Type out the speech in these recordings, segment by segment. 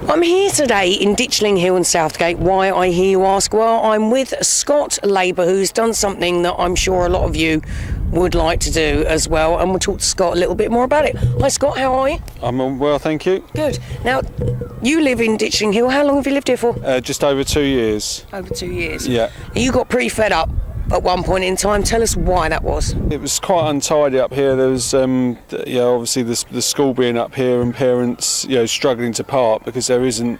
I'm here today in Ditchling Hill and Southgate. Why, I hear you ask? Well, I'm with Scott Laver, who's done something that I'm sure a lot of you would like to do as well, and we'll talk to Scott a little bit more about it. Hi Scott, how are you? I'm well, thank you. Good. Now, you live in Ditchling Hill. How long have you lived here for? Just over 2 years. Over 2 years? Yeah. You got pretty fed up at one point in time. Tell us why that was. It was quite untidy up here. There was, obviously the school being up here and parents, struggling to park because there isn't,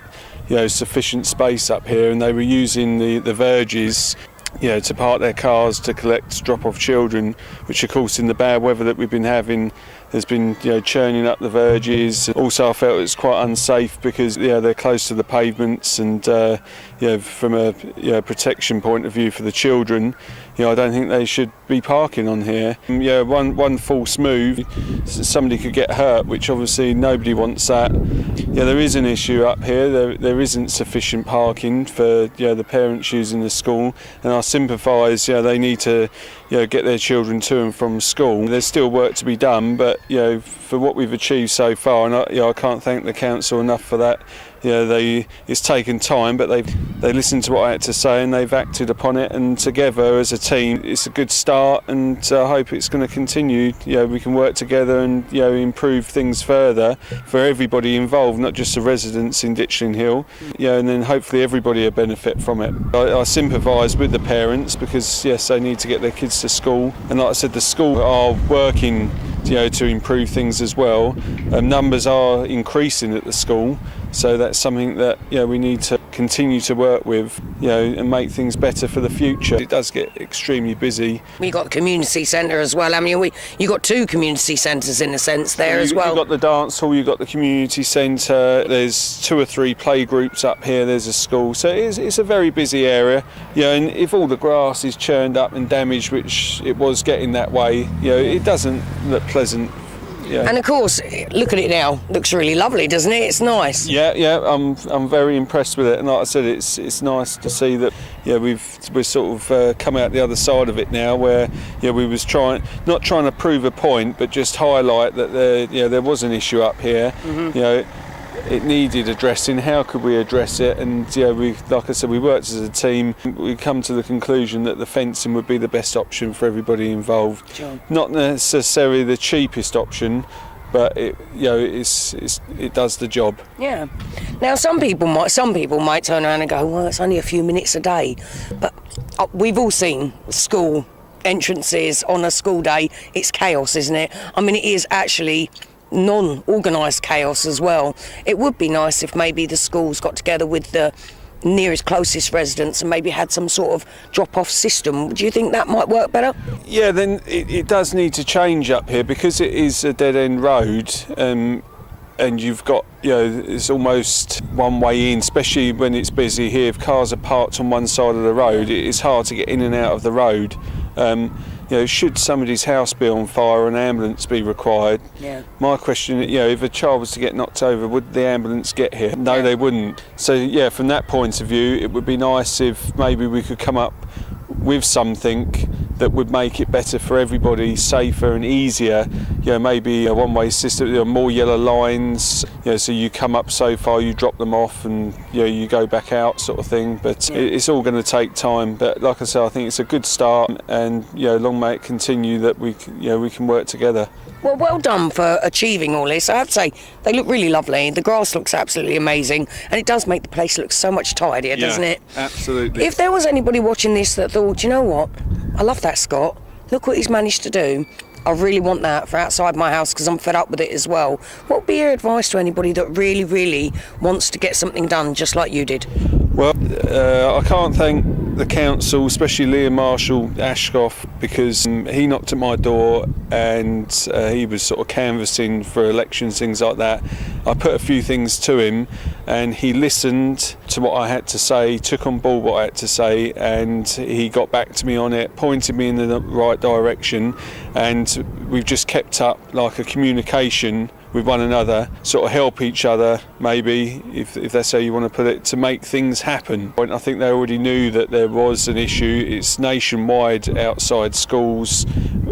sufficient space up here, and they were using the verges, to park their cars to drop off children, which of course in the bad weather that we've been having has been churning up the verges. Also I felt it was quite unsafe because they're close to the pavements, and from a protection point of view for the children, I don't think they should be parking on here. One false move, somebody could get hurt, which obviously nobody wants that. There is an issue up here. There isn't sufficient parking for the parents using the school, and I sympathise. They need to get their children to and from school. There's still work to be done, but for what we've achieved so far, and I can't thank the council enough for that. It's taken time, but they listened to what I had to say and they've acted upon it, and together as a team it's a good start, and I hope it's going to continue. We can work together and improve things further for everybody involved, not just the residents in Ditchling Hill, and then hopefully everybody will benefit from it. I sympathise with the parents because yes, they need to get their kids to school, and like I said, the school are working to improve things as well. Numbers are increasing at the school, so that's something that we need to continue to work with, and make things better for the future. It does get extremely busy. We got the community centre as well. I mean, you got two community centres in a sense there as well. You've got the dance hall, you've got the community centre. There's 2 or 3 play groups up here. There's a school, so it's a very busy area. And if all the grass is churned up and damaged, which it was getting that way, it doesn't look pleasant. Yeah. And of course, look at it now. Looks really lovely, doesn't it? It's nice. Yeah. I'm very impressed with it, and like I said, it's nice to see that. We're sort of come out the other side of it now, where we was not trying to prove a point, but just highlight that there was an issue up here. Mm-hmm. It needed addressing. How could we address it? And like I said, we worked as a team. We come to the conclusion that the fencing would be the best option for everybody involved. Sure. Not necessarily the cheapest option, but it does the job. Yeah. Now some people might turn around and go, well, it's only a few minutes a day, but we've all seen school entrances on a school day. It's chaos, isn't it? I mean, it is actually non-organised chaos as well. It would be nice if maybe the schools got together with the nearest closest residents and maybe had some sort of drop-off system. Do you think that might work better? Yeah, then it does need to change up here because it is a dead-end road, and you've got, it's almost one way in, especially when it's busy here. If cars are parked on one side of the road, it's hard to get in and out of the road. Should somebody's house be on fire, an ambulance be required? Yeah. My question, if a child was to get knocked over, would the ambulance get here? No, They wouldn't. So, from that point of view, it would be nice if maybe we could come up with something that would make it better for everybody, safer and easier. Maybe a one-way system, more yellow lines, so you come up so far, you drop them off, and you go back out, sort of thing. But it's all going to take time. But like I said, I think it's a good start, and long may it continue that we can work together. Well done for achieving all this. I have to say, they look really lovely. The grass looks absolutely amazing, and it does make the place look so much tidier, doesn't it? Absolutely. If there was anybody watching this that thought, you know what, I love that Scott, look what he's managed to do, I really want that for outside my house because I'm fed up with it as well. What would be your advice to anybody that really, really wants to get something done just like you did? Well, I can't thank the council, especially Liam Marshall Ashcoff, because he knocked at my door and he was sort of canvassing for elections, things like that. I put a few things to him and he listened to what I had to say, took on board what I had to say, and he got back to me on it, pointed me in the right direction, and we've just kept up like a communication with one another, sort of help each other, maybe, if that's how you want to put it, to make things happen. I think they already knew that there was an issue. It's nationwide outside schools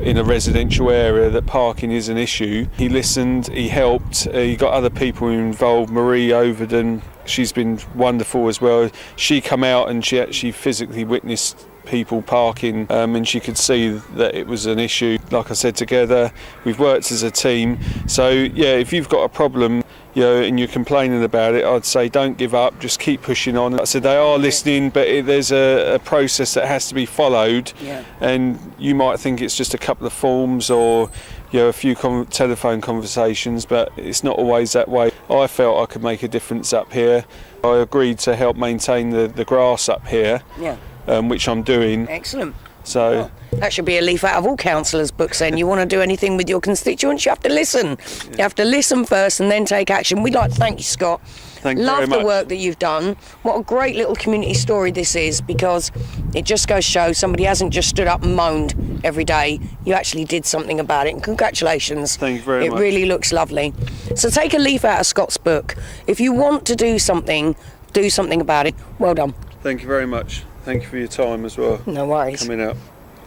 in a residential area that parking is an issue. He listened, he helped, he got other people involved. Marie Overden, she's been wonderful as well. She come out and she actually physically witnessed people parking, and she could see that it was an issue. Like I said, together we've worked as a team. So yeah, if you've got a problem, you know, and you're complaining about it, I'd say don't give up, just keep pushing on. Like I said, they are listening, but there's a process that has to be followed. Yeah. And you might think it's just a couple of forms or, you know, a few telephone conversations, but it's not always that way. I felt I could make a difference up here. I agreed to help maintain the grass up here. Yeah. Which I'm doing. Excellent. So well, that should be a leaf out of all councillors' books then. You want to do anything with your constituents, you have to listen. Yeah. You have to listen first and then take action. We'd like to thank you, Scott. Thank you very much. Love the work that you've done. What a great little community story this is, because it just goes to show somebody hasn't just stood up and moaned every day. You actually did something about it, and congratulations. Thank you very much. It really looks lovely. So take a leaf out of Scott's book. If you want to do something about it. Well done. Thank you very much. Thank you for your time as well. No worries. Coming out.